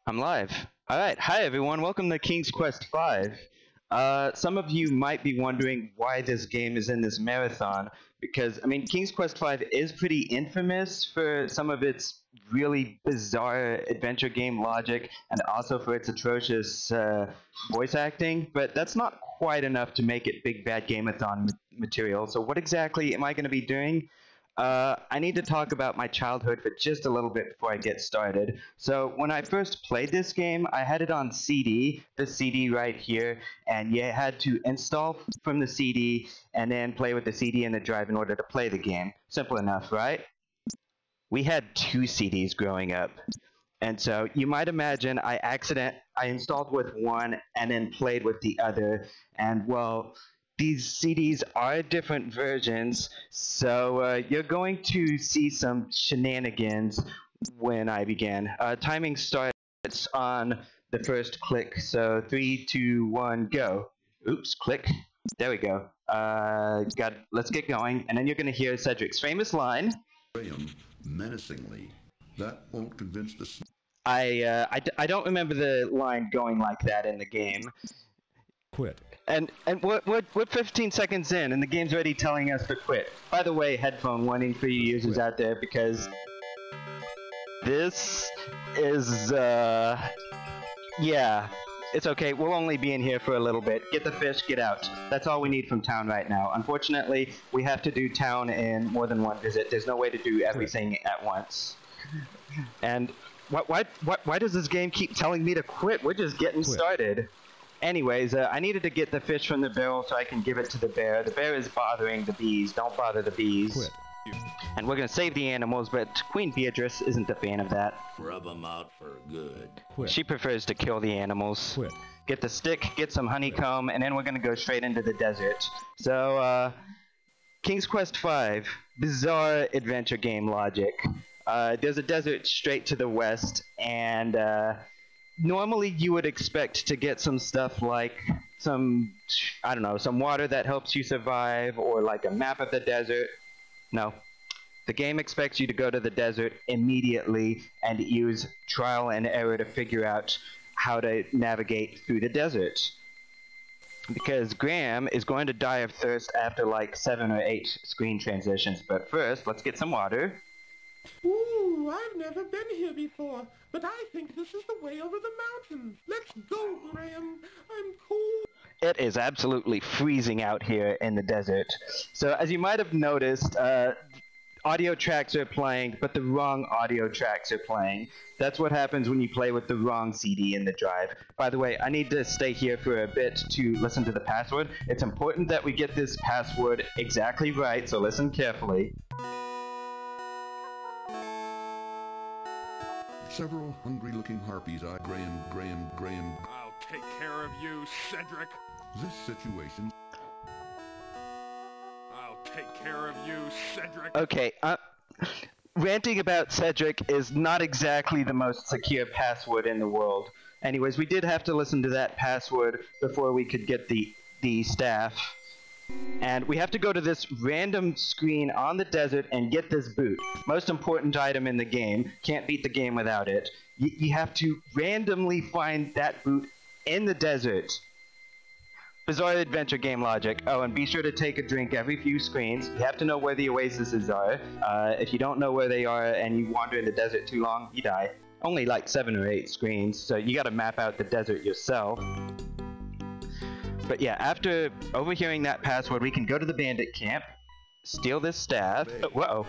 I'm live. All right. Hi, everyone. Welcome to King's Quest V. Some of you might be wondering why this game is in this marathon, because, I mean, King's Quest V is pretty infamous for some of its really bizarre adventure game logic and also for its atrocious voice acting, but that's not quite enough to make it Big Bad Game-a-thon material. So what exactly am I going to be doing? I need to talk about my childhood for just a little bit before I get started. So when I first played this game, I had it on CD, the CD right here, and you had to install from the CD and then play with the CD and the drive in order to play the game. Simple enough, right? We had two CDs growing up. And so you might imagine I installed with one and then played with the other, and well, these CDs are different versions, so you're going to see some shenanigans when I begin. Timing starts on the first click, so 3, 2, 1, go. Oops, click. There we go. Let's get going, and then you're going to hear Cedric's famous line. Graham, menacingly. That won't convince the... I don't remember the line going like that in the game. Quit. And we're 15 seconds in, and the game's already telling us to quit. By the way, headphone warning for you users out there, because this is, yeah, it's okay. We'll only be in here for a little bit. Get the fish, get out. That's all we need from town right now. Unfortunately, we have to do town in more than one visit. There's no way to do everything at once. And why does this game keep telling me to quit? We're just getting started. Anyways, I needed to get the fish from the barrel so I can give it to the bear. The bear is bothering the bees. Don't bother the bees. Quit. And we're going to save the animals, but Queen Beatrice isn't a fan of that. Rub them out for good. Quit. She prefers to kill the animals. Quit. Get the stick, get some honeycomb, and then we're going to go straight into the desert. So, King's Quest V, bizarre adventure game logic. There's a desert straight to the west, and normally you would expect to get some stuff like some water that helps you survive, or like a map of the desert. No. The game expects you to go to the desert immediately and use trial and error to figure out how to navigate through the desert. Because Graham is going to die of thirst after like 7 or 8 screen transitions. But first, let's get some water. Ooh, I've never been here before, but I think this is the way over the mountains. Let's go, Graham. I'm cold. It is absolutely freezing out here in the desert. So as you might have noticed, audio tracks are playing, but the wrong audio tracks are playing. That's what happens when you play with the wrong CD in the drive. By the way, I need to stay here for a bit to listen to the password. It's important that we get this password exactly right, so listen carefully. Several hungry-looking harpies eyed Graham. I'll take care of you, Cedric. This situation... I'll take care of you, Cedric. Okay, ranting about Cedric is not exactly the most secure password in the world. Anyways, we did have to listen to that password before we could get the staff. And we have to go to this random screen on the desert and get this boot. Most important item in the game. Can't beat the game without it. You have to randomly find that boot in the desert. Bizarre adventure game logic. Oh, and be sure to take a drink every few screens. You have to know where the oases are. If you don't know where they are and you wander in the desert too long, you die. Only like 7 or 8 screens, so you gotta map out the desert yourself. But yeah, after overhearing that password, we can go to the bandit camp, steal this staff. Oh, whoa.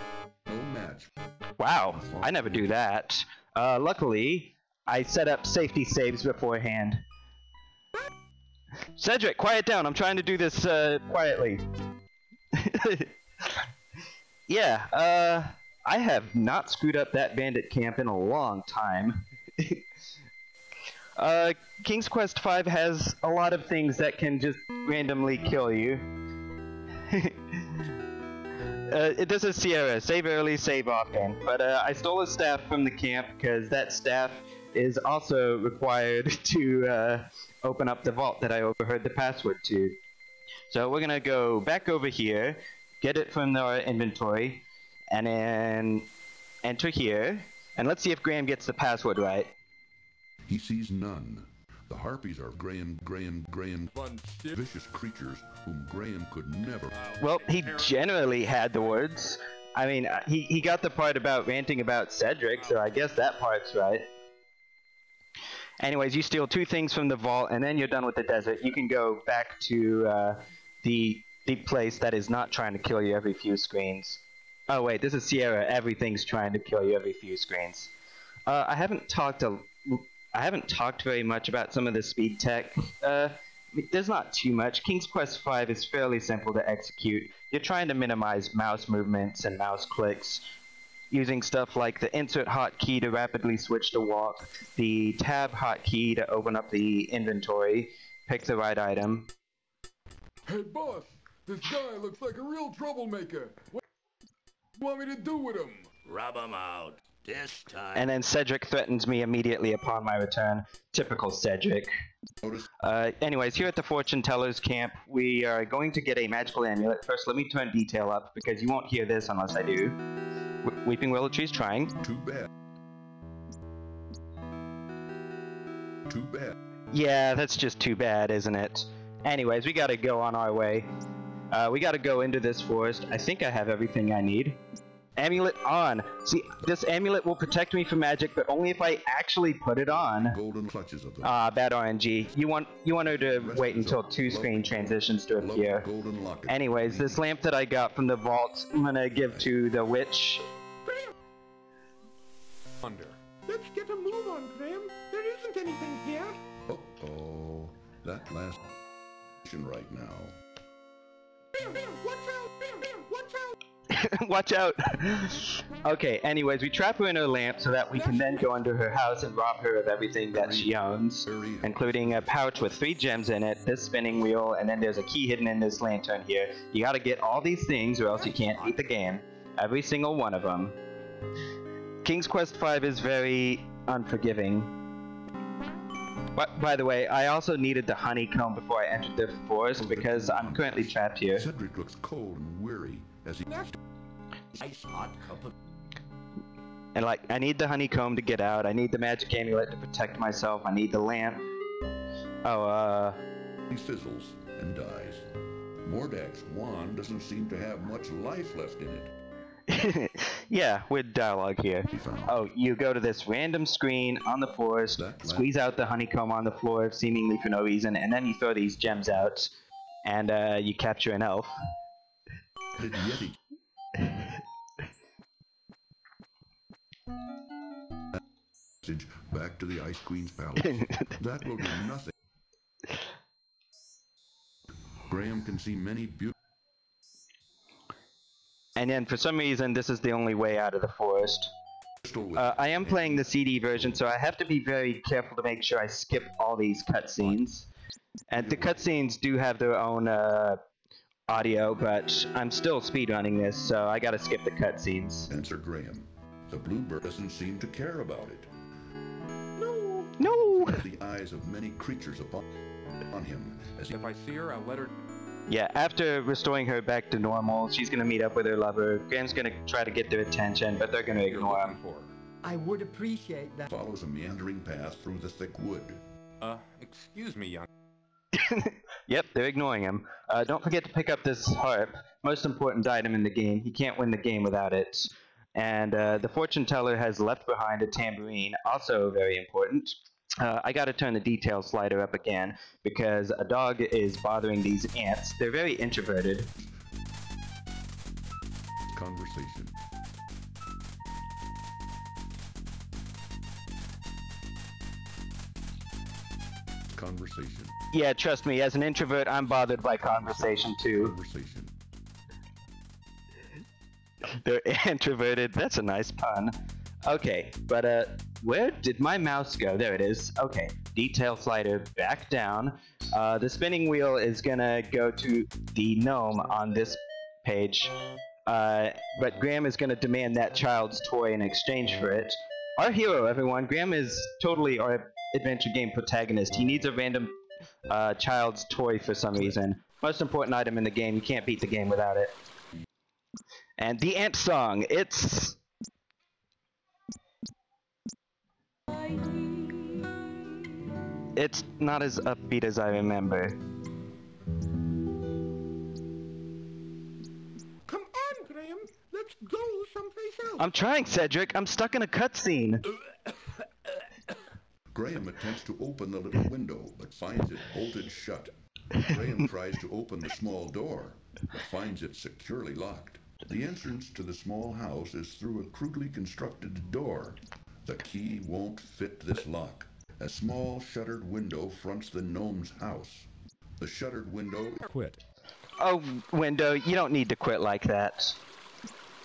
No match. Wow, I never do that. Luckily, I set up safety saves beforehand. Cedric, quiet down. I'm trying to do this quietly. Yeah, I have not screwed up that bandit camp in a long time. King's Quest V has a lot of things that can just randomly kill you. This is Sierra. Save early, save often. But I stole a staff from the camp because that staff is also required to open up the vault that I overheard the password to. So we're gonna go back over here, get it from our inventory, and then enter here. And let's see if Graham gets the password right. he sees none. The harpies are Graham, vicious creatures whom Graham could never... Well, he generally had the words. I mean, he got the part about ranting about Cedric, so I guess that part's right. Anyways, you steal 2 things from the vault, and then you're done with the desert. You can go back to the place that is not trying to kill you every few screens. Oh wait, this is Sierra. Everything's trying to kill you every few screens. I haven't talked very much about some of the speed tech. There's not too much. King's Quest V is fairly simple to execute. You're trying to minimize mouse movements and mouse clicks, using stuff like the insert hotkey to rapidly switch to walk, the tab hotkey to open up the inventory, pick the right item. Hey boss, this guy looks like a real troublemaker. What do you want me to do with him? Rub him out. This time. And then Cedric threatens me immediately upon my return. Typical Cedric. Anyways, here at the Fortune Teller's camp, we are going to get a magical amulet. First, let me turn detail up, because you won't hear this unless I do. Weeping Willow Tree's trying. Too bad. Too bad. Yeah, that's just too bad, isn't it? Anyways, we gotta go on our way. We gotta go into this forest. I think I have everything I need. Amulet on! See, this amulet will protect me from magic, but only if I actually put it on. Golden clutches of them. Bad RNG. You want her to wait until 2 screen transitions to appear. Anyways, this lamp that I got from the vault, I'm gonna give to the witch. Under. Let's get a move on, Graham. There isn't anything here. Uh-oh. That last right now. Graham, watch out! Graham, watch out! Watch out! Okay, anyways, we trap her in her lamp so that we can then go into her house and rob her of everything that she owns, including a pouch with 3 gems in it, this spinning wheel, and then there's a key hidden in this lantern here. You gotta get all these things or else you can't beat the game. Every single one of them. King's Quest V is very unforgiving. But, by the way, I also needed the honeycomb before I entered the forest because I'm currently trapped here. Cedric looks cold and weary as he... Ice hot cup of... And like, I need the honeycomb to get out, I need the magic amulet to protect myself, I need the lamp. Oh, He fizzles and dies. Mordak's wand doesn't seem to have much life left in it. yeah, weird dialogue here. Oh, you go to this random screen on the forest, squeeze out the honeycomb on the floor seemingly for no reason, and then you throw these gems out, and you capture an elf. Back to the Ice Queen's palace. That will do nothing. Graham can see many beautiful... And then for some reason this is the only way out of the forest. I am playing the CD version, so I have to be very careful to make sure I skip all these cutscenes. And the cutscenes do have their own audio, but I'm still speedrunning this, so I gotta skip the cutscenes. Answer Graham. The bluebird doesn't seem to care about it. No! No! The eyes of many creatures upon him as he... If I see her, I'll let her... Yeah, after restoring her back to normal, she's gonna meet up with her lover. Graham's gonna try to get their attention, but they're gonna ignore him. I would appreciate that. Follows a meandering path through the thick wood. Excuse me, young... Yep, they're ignoring him. Don't forget to pick up this harp, most important item in the game. You can't win the game without it. And the fortune teller has left behind a tambourine, also very important. I gotta turn the detail slider up again, because a dog is bothering these ants. They're very introverted. Conversation. Conversation. Yeah, trust me, as an introvert, I'm bothered by conversation too. Conversation. They're introverted. That's a nice pun. Okay, but where did my mouse go? There it is. Okay, detail slider back down. The spinning wheel is gonna go to the gnome on this page, but Graham is gonna demand that child's toy in exchange for it. Our hero, everyone. Graham is totally our adventure game protagonist. He needs a random child's toy for some reason. Most important item in the game. You can't beat the game without it. And the ant song. It's... It's not as upbeat as I remember. Come on, Graham. Let's go someplace else. I'm trying, Cedric. I'm stuck in a cutscene. Graham attempts to open the little window, but finds it bolted shut. Graham tries to open the small door, but finds it securely locked. The entrance to the small house is through a crudely constructed door. The key won't fit this lock. A small shuttered window fronts the gnome's house. The shuttered window... Quit. Oh, window, you don't need to quit like that.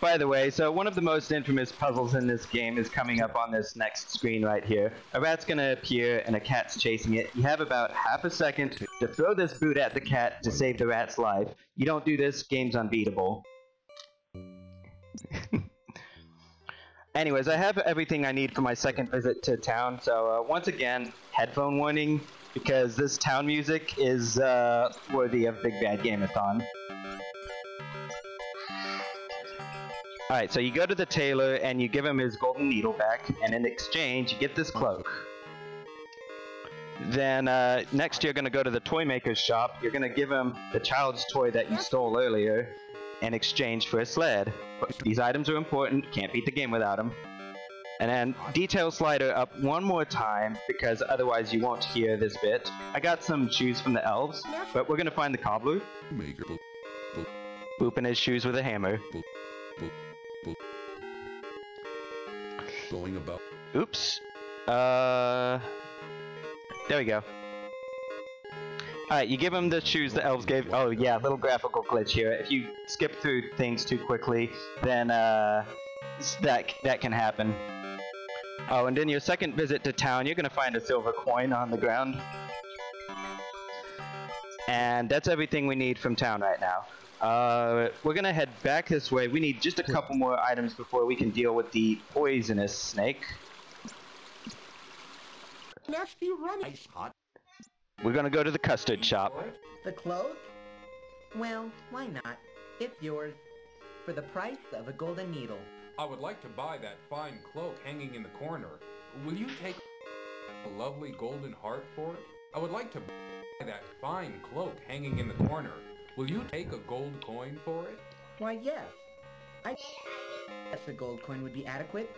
By the way, so one of the most infamous puzzles in this game is coming up on this next screen right here. A rat's gonna appear and a cat's chasing it. You have about half a second to throw this boot at the cat to save the rat's life. You don't do this, game's unbeatable. Anyways, I have everything I need for my second visit to town, so once again, headphone warning, because this town music is worthy of Big Bad Game-a-thon. Alright, so you go to the tailor and you give him his golden needle back, and in exchange you get this cloak. Then next you're going to go to the toy maker's shop. You're going to give him the child's toy that you stole earlier in exchange for a sled. But these items are important, can't beat the game without them. And then detail slider up one more time, because otherwise you won't hear this bit. I got some shoes from the elves, but we're going to find the cobbler. Booping his shoes with a hammer. Going about. Oops. There we go. Alright, you give him the shoes the elves gave. Oh yeah, little graphical glitch here. If you skip through things too quickly, then that can happen. Oh, and then your second visit to town, you're gonna find a silver coin on the ground. And that's everything we need from town right now. We're gonna head back this way. We need just a couple more items before we can deal with the poisonous snake. Nasty run. Ice hot. We're gonna go to the custard shop. The cloak? Well, why not? It's yours. For the price of a golden needle. I would like to buy that fine cloak hanging in the corner. Will you take a lovely golden heart for it? I would like to buy that fine cloak hanging in the corner. Will you take a gold coin for it? Why, yes. I guess a gold coin would be adequate.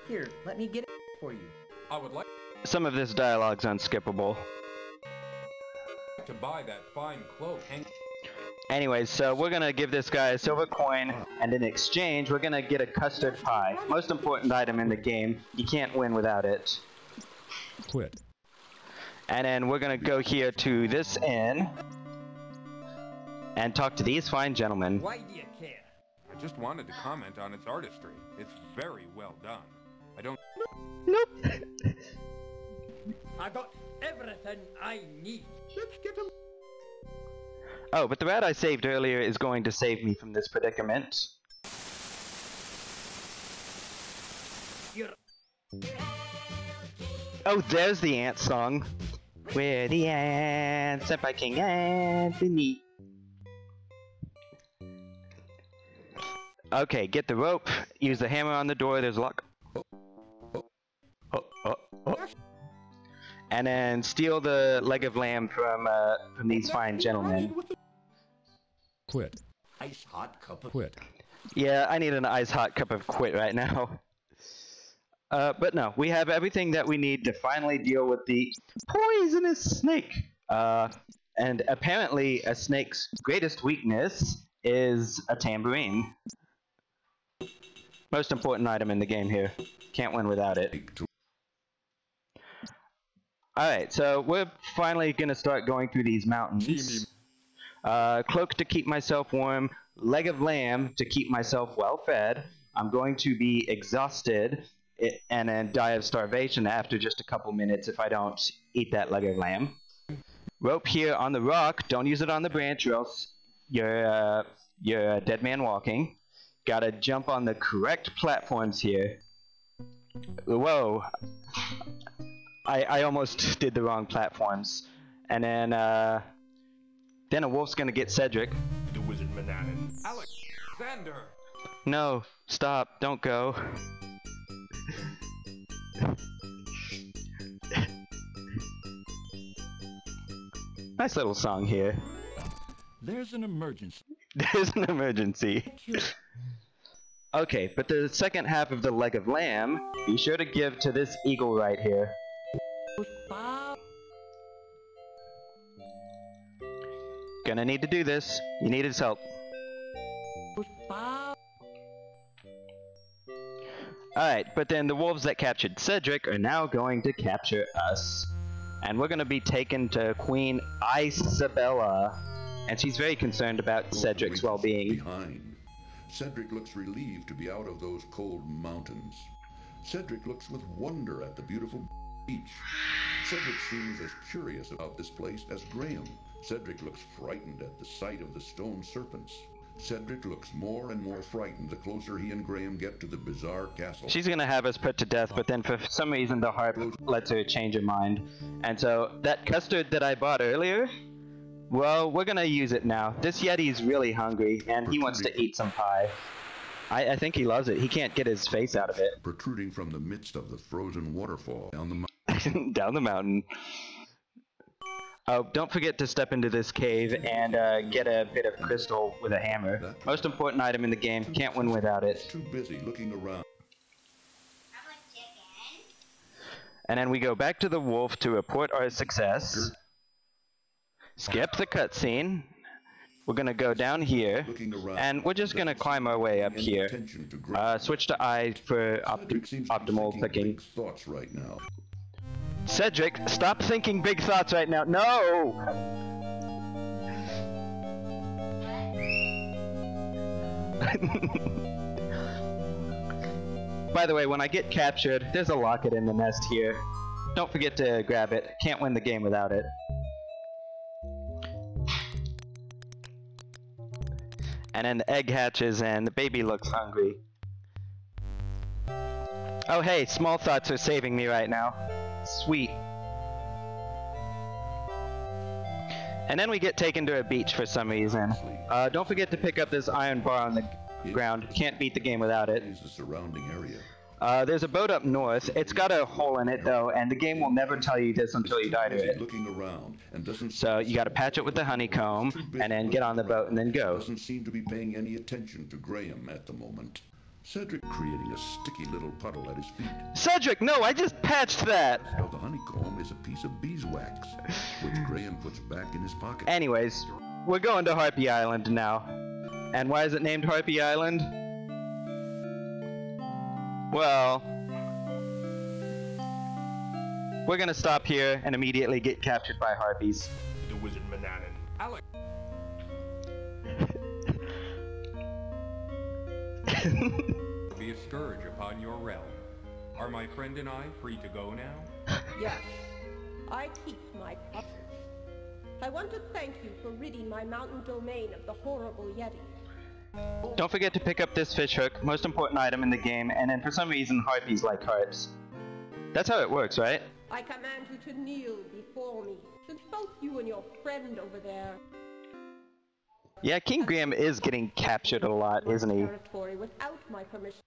Here, let me get it for you. I would like Some of this dialogue's unskippable. to buy that fine cloak hanging... Anyways, so we're gonna give this guy a silver coin, and in exchange, we're gonna get a custard pie. Most important item in the game. You can't win without it. Quit. And then we're gonna go here to this inn and talk to these fine gentlemen. Why do you care? I just wanted to comment on its artistry. It's very well done. I don't... Nope. I got everything I need. Let's get him. Oh, but the rat I saved earlier is going to save me from this predicament. Oh, there's the ant song. We're the ants, sent by King Anthony. Okay, get the rope, use the hammer on the door, there's a lock. And then steal the leg of lamb from these fine gentlemen. Quit. Ice hot cup of... Quit. Yeah, I need an ice hot cup of quit right now. But no, we have everything that we need to finally deal with the poisonous snake. And apparently a snake's greatest weakness is a tambourine. Most important item in the game here. Can't win without it. Alright, so we're finally gonna start going through these mountains. Cloak to keep myself warm, leg of lamb to keep myself well fed. I'm going to be exhausted and then die of starvation after just a couple minutes if I don't eat that leg of lamb. Rope here on the rock, don't use it on the branch or else you're a dead man walking. Gotta jump on the correct platforms here. Whoa. I almost did the wrong platforms. And then a wolf's gonna get Cedric. The wizard Mananan. Alexander! No, stop, don't go. Nice little song here. There's an emergency. There's an emergency. Okay, but the second half of the leg of lamb, be sure to give to this eagle right here. Gonna need to do this. You need his help. Alright, but then the wolves that captured Cedric are now going to capture us. And we're gonna be taken to Queen Isabella. And she's very concerned about Cedric's well-being. Behind. Cedric looks relieved to be out of those cold mountains. Cedric looks with wonder at the beautiful beach. Cedric seems as curious about this place as Graham. Cedric looks frightened at the sight of the stone serpents. Cedric looks more and more frightened the closer he and Graham get to the bizarre castle. She's gonna have us put to death, but then for some reason the harp lets her change her mind. And so, that custard that I bought earlier, well, we're gonna use it now. This Yeti's really hungry, and he wants to eat some pie. I think he loves it. He can't get his face out of it. Protruding from the midst of the frozen waterfall down the mountain. Down the mountain. Oh, don't forget to step into this cave and get a bit of crystal with a hammer. Most important item in the game. Can't win without it. Too busy looking around. And then we go back to the wolf to report our success. Skip the cutscene. We're gonna go down here, and we're just gonna climb our way up here. Switch to I for optimal clicking. Thoughts right now. Cedric, stop thinking big thoughts right now. No! By the way, when I get captured, there's a locket in the nest here. Don't forget to grab it. Can't win the game without it. And then the egg hatches and the baby looks hungry. Oh hey, small thoughts are saving me right now. Sweet. And then we get taken to a beach for some reason. Don't forget to pick up this iron bar on the ground. Can't beat the game without it. The surrounding area. There's a boat up north. It's got a hole in it though, and the game will never tell you this until you die to it. Looking around and doesn't so you gotta patch it with the honeycomb, and then get on the boat and then go. Doesn't seem to be paying any attention to Graham at the moment. Cedric creating a sticky little puddle at his feet. Cedric, no, I just patched that! Now the honeycomb is a piece of beeswax, which Graham puts back in his pocket. Anyways, we're going to Harpy Island now. And why is it named Harpy Island? Well, we're gonna stop here and immediately get captured by harpies. The wizard Mananan. Alex. Be a scourge upon your realm. Are my friend and I free to go now? Yes. I keep my promises. I want to thank you for ridding my mountain domain of the horrible Yeti. Don't forget to pick up this fish hook, most important item in the game, and then for some reason harpies like harps. That's how it works, right? I command you to kneel before me, since both you and your friend over there... Yeah, King Graham is getting captured a lot, isn't he? ...territory without my permission.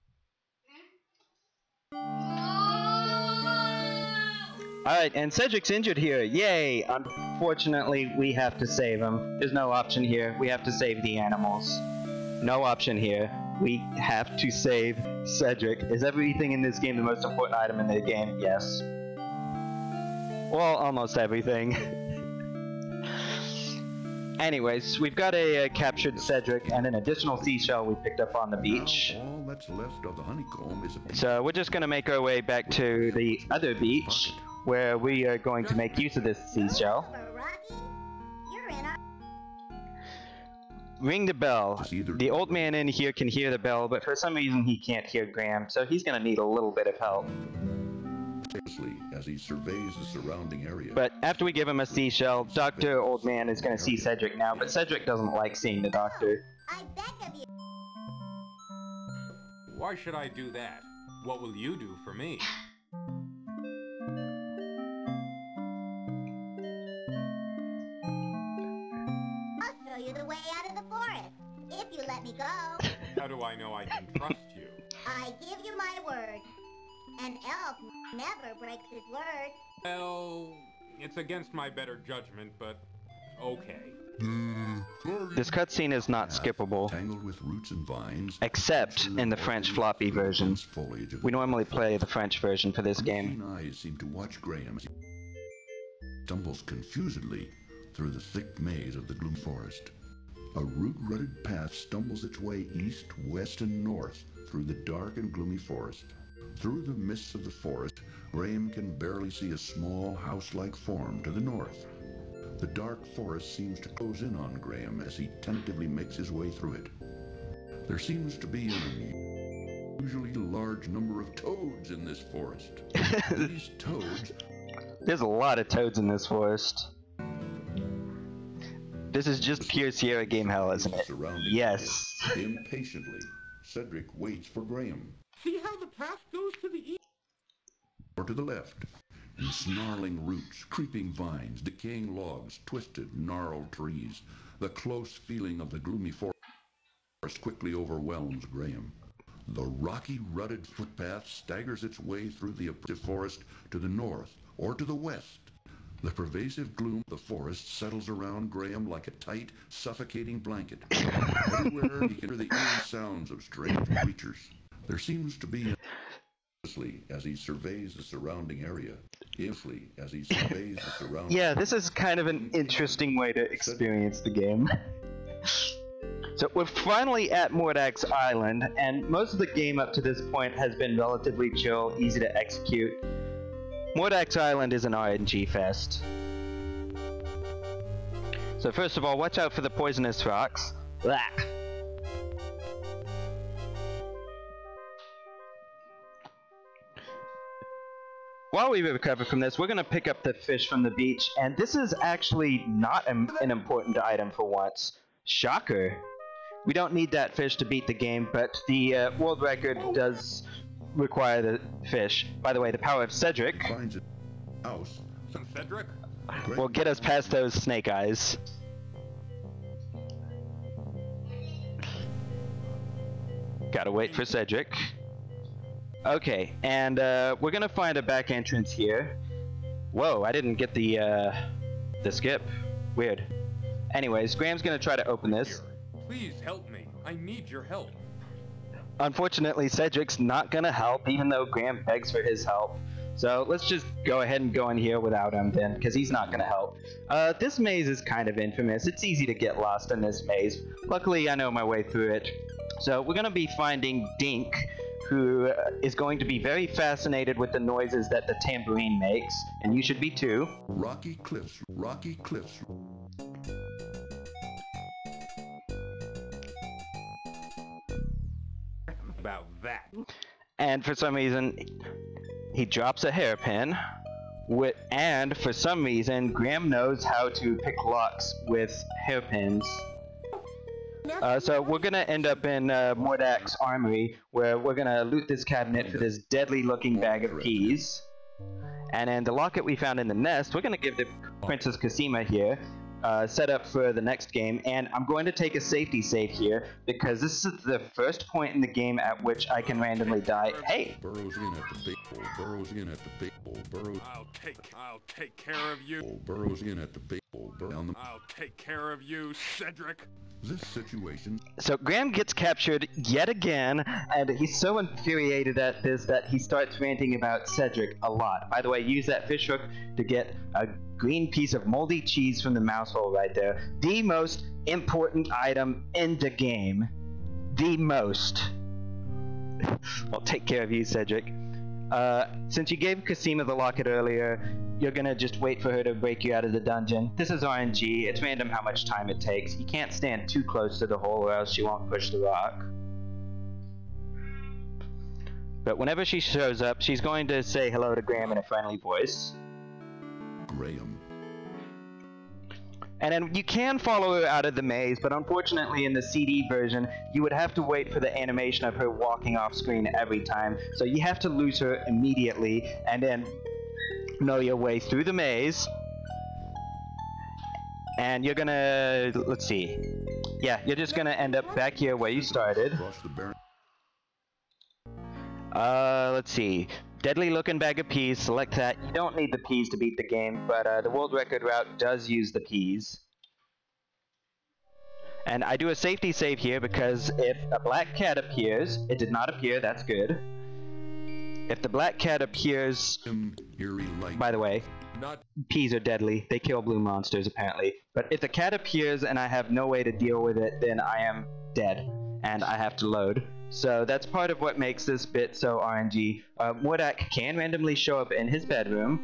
Alright, and Cedric's injured here, yay! Unfortunately, we have to save him. There's no option here, we have to save the animals. No option here. We have to save Cedric. Is everything in this game the most important item in the game? Yes. Well, almost everything. Anyways, we've got a captured Cedric and an additional seashell we picked up on the beach. Now, all that's left of the honeycomb is a... So we're just going to make our way back to the other beach, where we are going to make use of this seashell. Ring the bell. The old man in here can hear the bell, but for some reason he can't hear Graham, so he's gonna need a little bit of help. As he surveys the surrounding area. But after we give him a seashell, Dr. Old Man is gonna see Cedric now, but Cedric doesn't like seeing the doctor. I beg of you. Why should I do that? What will you do for me? The way out of the forest, if you let me go. How do I know I can trust you? I give you my word. An elf never breaks his word. Well, it's against my better judgment, but Okay. This cutscene is not skippable, Tangled with roots and vines, except in the French floppy version. We normally play the French version for this game. Keen eyes seem to watch Graham as he stumbles confusedly through the thick maze of the gloom forest. A root-rutted path stumbles its way east, west, and north through the dark and gloomy forest. Through the mists of the forest, Graham can barely see a small house-like form to the north. The dark forest seems to close in on Graham as he tentatively makes his way through it. There seems to be an unusually large number of toads in this forest. These toads... There's a lot of toads in this forest. This is just pure Sierra game hell, isn't it? Yes. Impatiently, Cedric waits for Graham. See how the path goes to the east? Or to the left. In snarling roots, creeping vines, decaying logs, twisted, gnarled trees, the close feeling of the gloomy forest quickly overwhelms Graham. The rocky, rutted footpath staggers its way through the oppressive forest to the north or to the west. The pervasive gloom of the forest settles around Graham like a tight, suffocating blanket. Everywhere he can hear the eerie sounds of strange creatures. There seems to be as he surveys the surrounding area. Yeah, this is kind of an interesting way to experience the game. So we're finally at Mordak's Island, and most of the game up to this point has been relatively chill, easy to execute. Mordak's Island is an RNG fest. So first of all, watch out for the poisonous rocks. Blah. While we recover from this, we're going to pick up the fish from the beach, and this is actually not an important item for once. Shocker. We don't need that fish to beat the game, but the world record does require the fish. By the way, the power of Cedric will get us past those snake eyes. Gotta wait for Cedric. Okay, and we're gonna find a back entrance here. Whoa, I didn't get the skip. Weird. Anyways, Graham's gonna try to open this. Please help me. I need your help. Unfortunately, Cedric's not gonna help, even though Graham begs for his help. So let's just go ahead and go in here without him then, because he's not gonna help. This maze is kind of infamous. It's easy to get lost in this maze. Luckily, I know my way through it. So we're gonna be finding Dink, who is going to be very fascinated with the noises that the tambourine makes, and you should be too. Rocky cliffs, rocky cliffs. About that. And for some reason, he drops a hairpin, and for some reason, Graham knows how to pick locks with hairpins. So we're gonna end up in Mordak's armory, where we're gonna loot this cabinet for this deadly-looking bag of keys. And then the locket we found in the nest, we're gonna give to Princess Cosima here, set up for the next game. And I'm going to take a safety save here, because this is the first point in the game at which I can randomly die. Hey! Burrows in at the big hole, burrows in at the big hole, burrows... I'll take care of you. Burrows in at the big hole, I'll take care of you, Cedric. This situation... So Graham gets captured yet again, and he's so infuriated at this that he starts ranting about Cedric a lot. By the way, use that fish hook to get a green piece of moldy cheese from the mouse hole right there. The most important item in the game. The most. I'll take care of you, Cedric. Since you gave Cosima the locket earlier, you're gonna just wait for her to break you out of the dungeon. This is RNG, it's random how much time it takes. You can't stand too close to the hole or else she won't push the rock. But whenever she shows up, she's going to say hello to Graham in a friendly voice. Graham. And then you can follow her out of the maze, but unfortunately in the CD version, you would have to wait for the animation of her walking off screen every time. So you have to lose her immediately, and then know your way through the maze. And you're gonna, let's see. Yeah, you're just gonna end up back here where you started. Let's see. Deadly looking bag of peas, select that. You don't need the peas to beat the game, but the world record route does use the peas. And I do a safety save here because if a black cat appears, it did not appear, that's good. If the black cat appears, by the way, peas are deadly. They kill blue monsters apparently. But if the cat appears and I have no way to deal with it, then I am dead and I have to load. So that's part of what makes this bit so RNG. Mordak can randomly show up in his bedroom,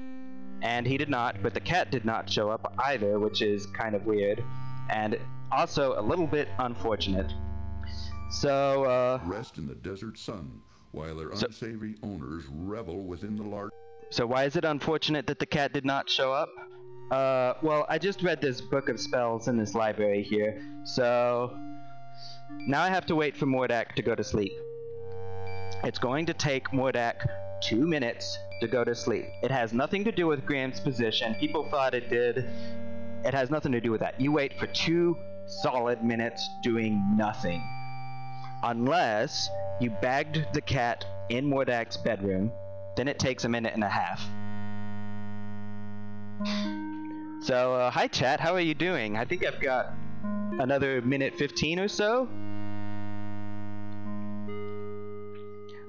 and he did not, but the cat did not show up either, which is kind of weird. And also a little bit unfortunate. So, rest in the desert sun while their unsavory owners revel within the large. So why is it unfortunate that the cat did not show up? Well, I just read this book of spells in this library here, so now I have to wait for Mordak to go to sleep. It's going to take Mordak 2 minutes to go to sleep. It has nothing to do with Graham's position. People thought it did. It has nothing to do with that. You wait for 2 solid minutes doing nothing. Unless you bagged the cat in Mordak's bedroom, then it takes 1.5 minutes. So, hi chat, how are you doing? I think I've got another 1:15 or so.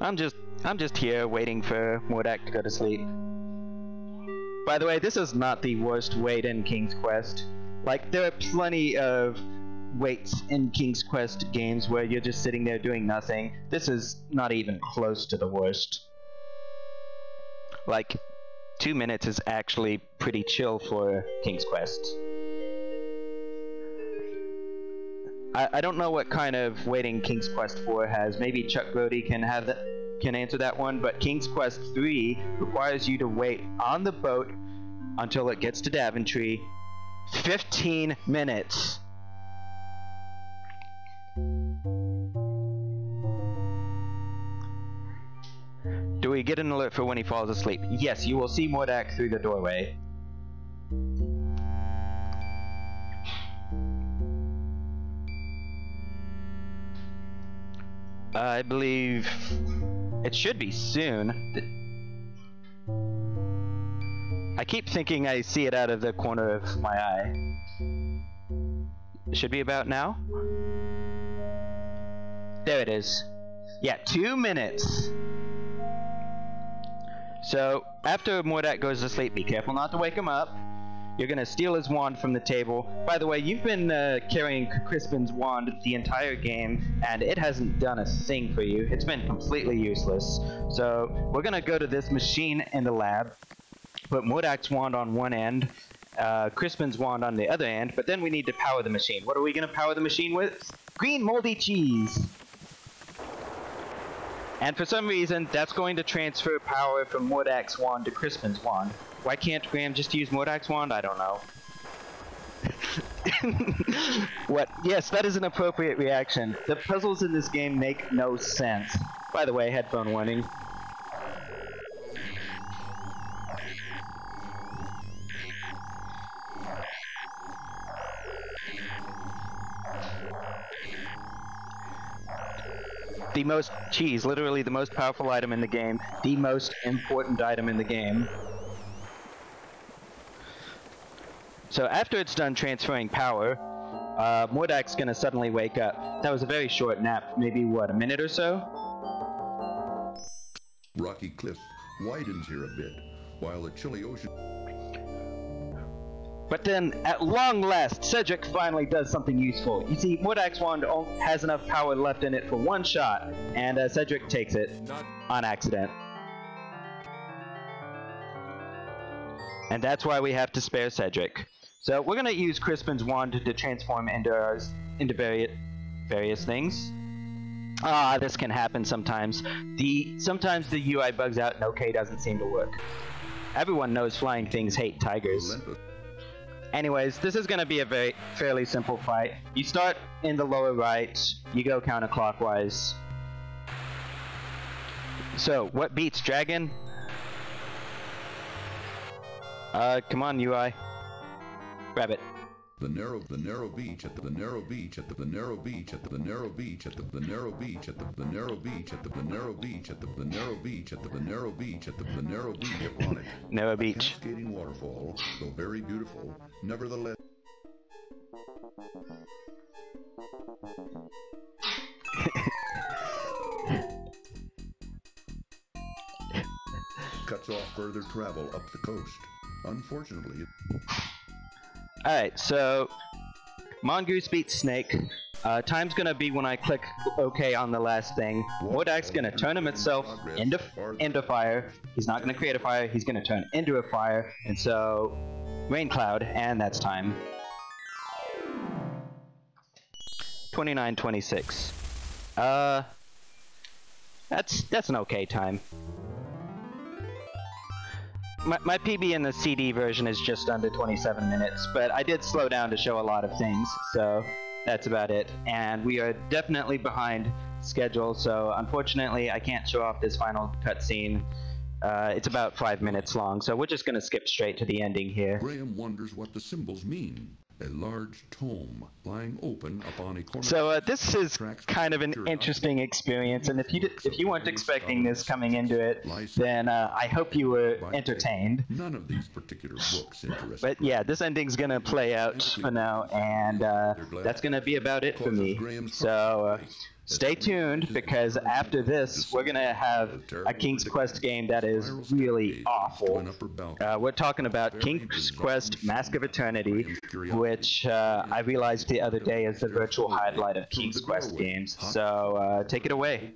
I'm just here waiting for Mordak to go to sleep. By the way, this is not the worst wait in King's Quest. Like, there are plenty of waits in King's Quest games where you're just sitting there doing nothing. This is not even close to the worst. Like, 2 minutes is actually pretty chill for King's Quest. I don't know what kind of waiting King's Quest 4 has. Maybe Chuck Brody can answer that one, but King's Quest 3 requires you to wait on the boat until it gets to Daventry. 15 minutes. Do we get an alert for when he falls asleep? Yes, you will see Mordak through the doorway. I believe it should be soon. I keep thinking I see it out of the corner of my eye. It should be about now. There it is. Yeah, 2 minutes. So, after Mordak goes to sleep, be careful not to wake him up. You're gonna steal his wand from the table. By the way, you've been carrying Crispin's wand the entire game, and it hasn't done a thing for you. It's been completely useless. So, we're gonna go to this machine in the lab, put Mordak's wand on one end, Crispin's wand on the other end, but then we need to power the machine. What are we gonna power the machine with? Green moldy cheese! And for some reason, that's going to transfer power from Mordak's wand to Crispin's wand. Why can't Graham just use Mordak's wand? I don't know. What? Yes, that is an appropriate reaction. The puzzles in this game make no sense. By the way, headphone warning. The most cheese, literally the most powerful item in the game, the most important item in the game. So after it's done transferring power, Mordak's gonna suddenly wake up. That was a very short nap, maybe what, a minute or so? Rocky cliff widens here a bit, while the chilly ocean. But then, at long last, Cedric finally does something useful. You see, Mordak's wand has enough power left in it for one shot, and Cedric takes it on accident. And that's why we have to spare Cedric. So we're gonna use Crispin's wand to transform into various things. Ah, this can happen sometimes. Sometimes the UI bugs out and OK doesn't seem to work. Everyone knows flying things hate tigers. Anyways, this is going to be a fairly simple fight. You start in the lower right, you go counterclockwise. So, what beats Dragon? Come on, UI. Grab it. The narrow beach at the narrow beach at the narrow beach at the narrow beach at the narrow beach at the narrow beach at the narrow beach at the narrow beach at the narrow beach at the narrow beach upon it. Narrow beach. Cascading waterfall, though very beautiful, nevertheless. Cuts off further travel up the coast. Unfortunately, Alright, so Mongoose beats Snake. Time's gonna be when I click OK on the last thing. Wardak's gonna turn him itself into fire. He's not gonna create a fire, he's gonna turn into a fire. And so, Rain Cloud, and that's time. 29:26. That's an okay time. My PB in the CD version is just under 27 minutes, but I did slow down to show a lot of things, so that's about it. And we are definitely behind schedule, so unfortunately I can't show off this final cutscene. It's about 5 minutes long, so we're just gonna skip straight to the ending here. Graham wonders what the symbols mean. A large tome lying open upon a corner. So this is kind of an interesting experience, and if you weren't expecting this coming into it, then I hope you were entertained. None of these particular books interest. But yeah, this ending's gonna play out for now, and that's gonna be about it for me. So stay tuned, because after this, we're gonna have a King's Quest game that is really awful. We're talking about King's Quest Mask of Eternity, which I realized the other day is the virtual highlight of King's Quest games. So take it away.